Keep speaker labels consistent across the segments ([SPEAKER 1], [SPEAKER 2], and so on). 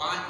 [SPEAKER 1] 5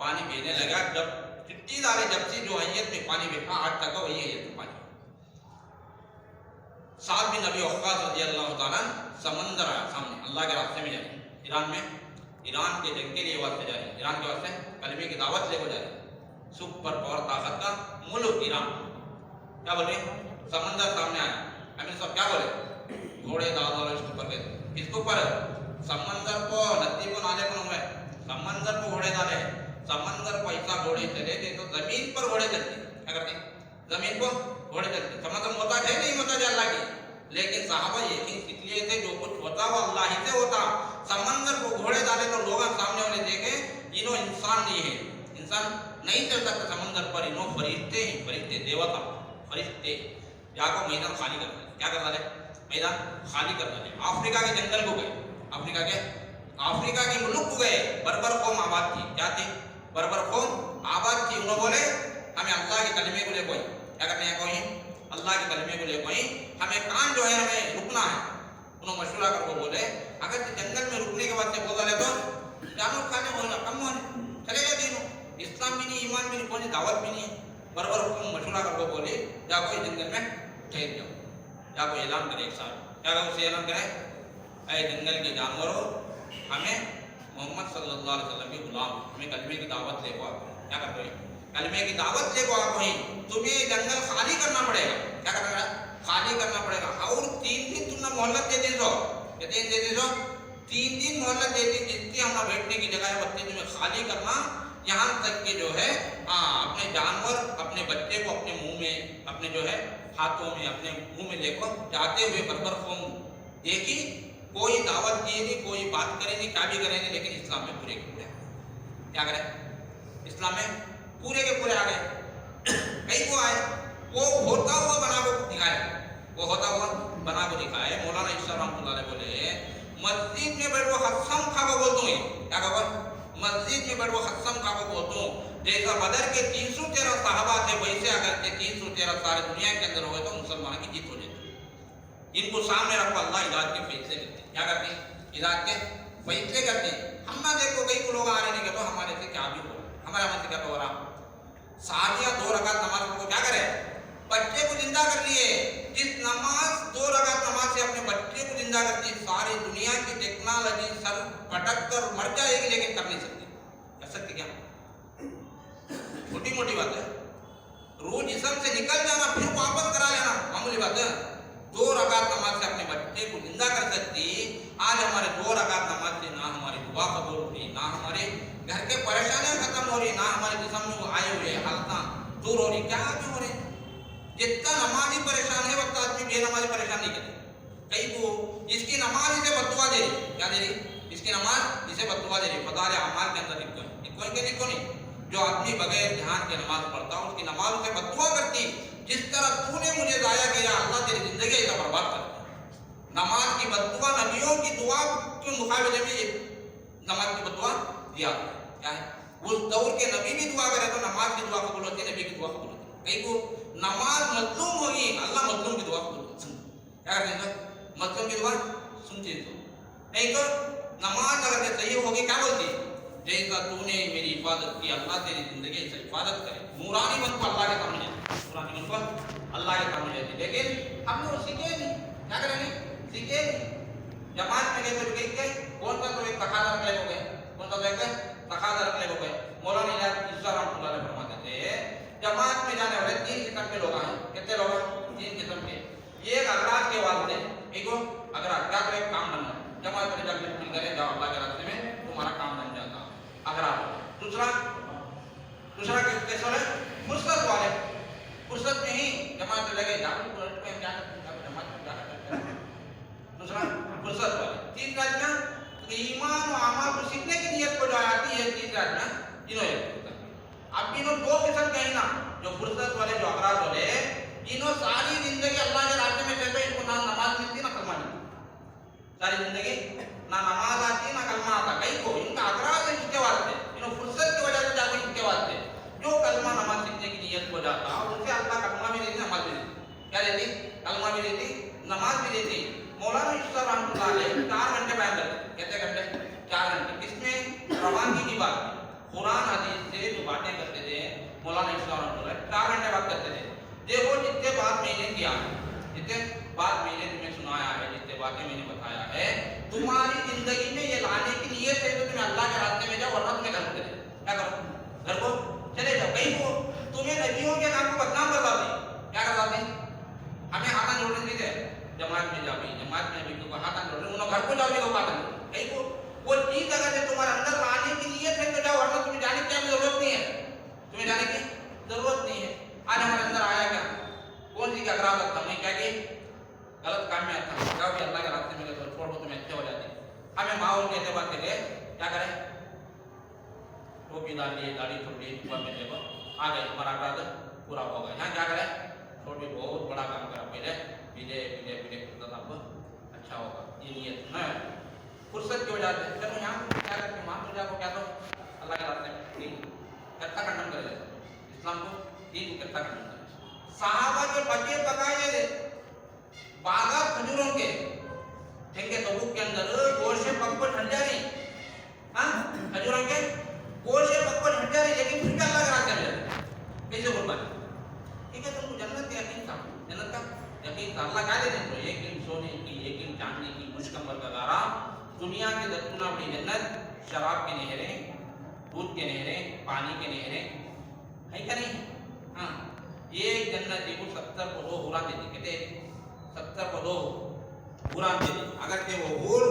[SPEAKER 1] پانی بہنے لگا. جب چٹی ڈالے جب سے جو حیت میں پانی بہا آج تک وہی حیت میں پانی. سعد بن ابی وقاص رضی اللہ تعالیٰ سمندر آیا سامنے, اللہ کے راستے میں جا رہے ہیں ایران میں, ایران کے جنگ کے لیے واسطے جا رہے ہیں, ایران کے واسطے کلمے کی دعوت لے کو جا رہے ہیں. سپر پاور طاقت کا ملک ایران, کیا بول رہے ہیں, سمندر سامنے آیا. امیر صاحب کیا بولے, گھوڑے داؤ اس کے اوپر گئے, کس کے اوپر, سمندر کو, ندی کو, نالے کو, سمندر کو گھوڑے ڈالے. سمندر کو ایسا گھوڑے چلے تھے تو زمین پر گھوڑے چلتے, کیا کرتے, زمین کو گھوڑے چلتے. سمندر محتاج ہے نہیں محتاج اللہ کی, لیکن صحابہ یقین سیکھ لیے تھے جو کچھ ہوتا وہ اللہ ہی سے ہوتا. سمندر کو گھوڑے ڈالے تو لوگ سامنے والے دیکھے انہوں انسان نہیں ہے, انسان نہیں چل سکتا سمندر پر, انہوں فرشتے ہیں, فرشتے دیوتا فرشتے. جا کو میدان خالی کر دے, کیا کرنا ہے, میدان خالی کرنا ہے. افریقہ کے جنگل کو گئے, افریقہ کے ملک کو گئے, بربر قوم آباد تھی, کیا تھی, بربر قوم آباد تھی. انہوں بولے ہمیں اللہ کے کلمے کو لے کوئی, کیا کرنے ہیں, کوئی اللہ کے کلمے کو لے کوئی, ہمیں کام جو ہے ہمیں رکنا ہے. انہوں مشورہ کر کو بولے اگر جنگل میں رکنے کے بعد سے بولا لے تو جانور کھانے ہونا کم ہونے چلے گا دینوں, اسلام بھی نہیں, ایمان بھی نہیں, کوئی دعوت بھی نہیں ہے. بربر حکم مشورہ کر کو بولے جا کوئی جنگل میں ٹھہر جاؤ, جا کوئی اعلان کرے ایک سال, کیا کہ اسے اعلان کرے, اے جنگل کے جانوروں ہمیں محمد صلی اللہ علیہ وسلم کے غلام, ہمیں کلمے کی دعوت لے کو آپ, کیا کر رہے ہیں, کلمے کی دعوت لے کو آپ ہیں, تمہیں جنگل خالی کرنا پڑے گا, کیا کرنا پڑے گا, خالی کرنا پڑے گا. اور 3 دن تم نے مہلت دے دی سو, کہتے ہیں دے دی سو, 3 دن مہلت دے دی, جتنی ہمارا بیٹھنے کی جگہ ہے بچے تمہیں خالی کرنا, یہاں تک کہ جو ہے اپنے جانور اپنے بچے کو اپنے منہ میں, اپنے جو ہے ہاتھوں میں, اپنے منہ میں لے کر جاتے ہوئے بربر قوم دیکھی, کوئی دعوت کی نہیں, کوئی بات کرے نہیں, کیا بھی کرے نہیں, لیکن اسلام میں پورے کے پورے, کیا کرے, اسلام میں پورے کے پورے آ گئے. کئی کو آئے, وہ ہوتا ہوا بنا کو دکھائے, وہ ہوتا ہوا بنا کو دکھائے. مولانا عیسیٰ رحمۃ اللہ علیہ بولے مسجد میں بیٹھ وہ قسم کھا کو بولتا ہوں, کیا کہا, مسجد میں بیٹھ وہ قسم کھا کو بولتا ہوں, جیسا بدر کے 313 صحابہ تھے ویسے اگر کے 313 سارے دنیا کے اندر ہو گئے تو مسلمانوں کی جیت ہو جاتی. ان کو سامنے رکھو, اللہ علاج کے فیصلے کرتے, کیا کرتے ہیں, علاج کے فیصلے کرتے ہیں. ہم نہ دیکھو کئی کو لوگ آ رہے نہیں کہ تو ہمارے سے کیا بھی ہو رہا, ہمارے ہمارے سے کیا ہو رہا. سادیہ 2 رکعت نماز کو کیا کرے, بچے کو زندہ کر لیے. جس نماز 2 رکعت نماز سے اپنے بچے کو زندہ کرتی, ساری دنیا کی ٹیکنالوجی سر پٹک کر مر جائے گی لیکن کر نہیں سکتی. کر سکتی کیا, چھوٹی موٹی بات ہے. روح جسم سے نکل جانا پھر واپس کرا لینا معمولی بات ہے. 2 رکعت نماز سے اپنے بچے کو زندہ کر سکتی. آج ہمارے 2 رکعت نماز سے نہ ہماری دعا قبول ہو رہی, نہ ہمارے گھر کے پریشانیاں ختم ہو رہی, نہ ہمارے جسم میں وہ آئے ہوئے حالات دور ہو رہی. کیا کیوں ہو رہے, جتنا نمازی پریشان ہے وقت آدمی بے نمازی پریشان نہیں کرتے. کئی کو اس کی نماز اسے بددعا دے رہی, کیا دے رہی, اس کی نماز اسے بددعا دے رہی. فضائل اعمال کے اندر لکھو نہیں, جو آدمی بغیر دھیان کے نماز پڑھتا اس کی نماز اسے بددعا کرتی. جس طرح تو نے مجھے ضائع کیا, اللہ تیری زندگی ایسا برباد کر. نماز کی بددعا نبیوں کی دعا کے مقابلے میں نماز کی بددعا دیا کیا ہے. اس دور کے نبی بھی دعا کرے تو نماز کی دعا قبول ہوتی ہے, نبی کی دعا قبول ہوتی ہے. کئی کو نماز مظلوم ہوگی, اللہ مظلوم کی دعا قبول ہوتی ہے. کیا کرتے ہیں, مظلوم کی دعا سنتے ہیں. نہیں تو نماز اگر صحیح ہوگی کیا بولتی ہے, جیسا تو نے میری حفاظت کی اللہ تیری زندگی سے حفاظت کرے. نورانی بن کو اللہ کے سامنے جاتی, نورانی بن کو اللہ کے سامنے جاتی. لیکن ہم نے وہ سیکھے نہیں, کیا کریں گے, سیکھے نہیں. جماعت میں گئے تو گئے کون سا تو ایک تقاضا رکھ لے ہو گئے, کون سا تو ایک تقاضا رکھ لے ہو گئے. مولانا عیسیٰ رحمۃ اللہ علیہ فرماتے تھے جماعت میں جانے والے 3 قسم کے لوگ ہیں. کتنے لوگ ہیں, 3 قسم کے. ایک اغراض کے واسطے, ایک اغراض, کیا تو ایک کام بننا, جماعت میں جا کے مل کرے جاؤ اللہ کے راستے میں تمہارا کام بن جاتا, اغراض. دوسرا کیسا ہے, فرصت والے, فرصت میں ہی جماعت میں لگے جاؤ جماعت میں جا کر. دوسرا فرصت والے. تیسرا کیا, ایمان و اعمال کو سیکھنے کی نیت کو جو آتی ہے. تیسرا کیا, انہوں اب انہوں 2 قسم کہیں نا, جو فرصت والے جو اغراض والے, انہوں ساری زندگی اللہ کے راستے میں چلتے, ان کو نہ نماز ملتی نہ کلمہ ملتی. ساری زندگی نہ نماز آتی نہ کلمہ آتا. کئی کو ان کا اغراض ہے اس کے واسطے, انہوں فرصت کی وجہ سے جاتے اس کے واسطے. جو کلمہ نماز سیکھنے کی نیت کو جاتا ان سے اللہ کلمہ بھی دیتی, نماز بھی دیتی. کیا دیتی, کلمہ بھی دیتی, نماز بھی دیتی. مولانا عیسیٰ رحمۃ اللہ علیہ 4 گھنٹے بیان کرتے. کتنے گھنٹے, 4 گھنٹے. اس میں روانگی کی بات, قرآن حدیث سے مولانا اسلام رحمۃ اللہ 4 گھنٹے بات کرتے تھے. دیکھو جتنے بات میں نے کیا ہے, جتنے بات میں نے تمہیں سنایا ہے, جتنے باتیں میں نے بتایا ہے, تمہاری زندگی میں یہ لانے کی نیت ہے تو تمہیں اللہ کے راستے میں جاؤ, ورنہ تمہیں گھر کو چلے جاؤ. کیا کرو, گھر کو چلے جاؤ. کہیں کو تمہیں نبیوں کے نام کو بدنام کرواتے ہیں. کیا کرواتے ہیں, ہمیں ہاتھ جوڑنے دیتے ہیں, جماعت میں جاؤ, جماعت میں بھی کو ہاتھ جوڑ رہے, انہوں گھر کو جاؤ بھی کو ہاتھ جوڑ. کہیں کو وہ چیز اگر سے تمہارے اندر لانے کی نیت ہے تو جاؤ, ورنہ تمہیں جانے کی ضرورت نہیں ہے, تمہیں جانے کی ضرورت نہیں ہے. آج ہمارے اندر آیا کیا, کون سی اگر عادت ہم نے کیا کی, غلط کام میں آتا ہے, جاؤ بھی اللہ کے راستے میں گئے چھوڑ دو, تمہیں اچھے ہو جاتے ہیں. ہمیں ماحول کے اعتبار سے گئے, کیا کریں, ٹوپی ڈال لیے, داڑھی چھوڑ لی, اوپر میں دیکھو آ گئے, ہمارا ارادہ پورا ہو گیا. یہاں کیا کریں, چھوٹے بہت بڑا کام کرا, پہلے پیلے پیلے پیلے کرتا تھا, اچھا ہوگا, یہ نیت نہ فرصت کی وجہ سے. چلو یہاں کیا کرتے, وہاں تو جا کو کیا تو اللہ کے راستے میں کرتا کنڈم کر دیتا, اسلام کو دین کو کرتا کنڈم کر. صحابہ کے بچے پکائے باغا کھجوروں کے, ٹھیک ہے, تبوک کے اندر گوشے پک کو ٹھنڈا نہیں, ہاں کھجوروں کے گوشے پک کو ٹھنڈا نہیں, لیکن پھر بھی اللہ کے راستے میں جاتے. کیسے قربانی, ٹھیک ہے, تم کو جنت کا یقین تھا, جنت کا یقین تھا. اللہ کہہ دیتے ہیں, ایک دن سونے کی, ایک دن چاندی کی, مشکمبر کا گارا, دنیا کی دتنا بڑی جنت, شراب کی نہریں, دودھ کے نہریں, پانی کے نہریں, ہے کیا نہیں. ہاں, ایک جنت کو 70 کو 2 حوران دیتی, کہتے 70 کو 2 حوران دیتی. اگر کہ وہ حور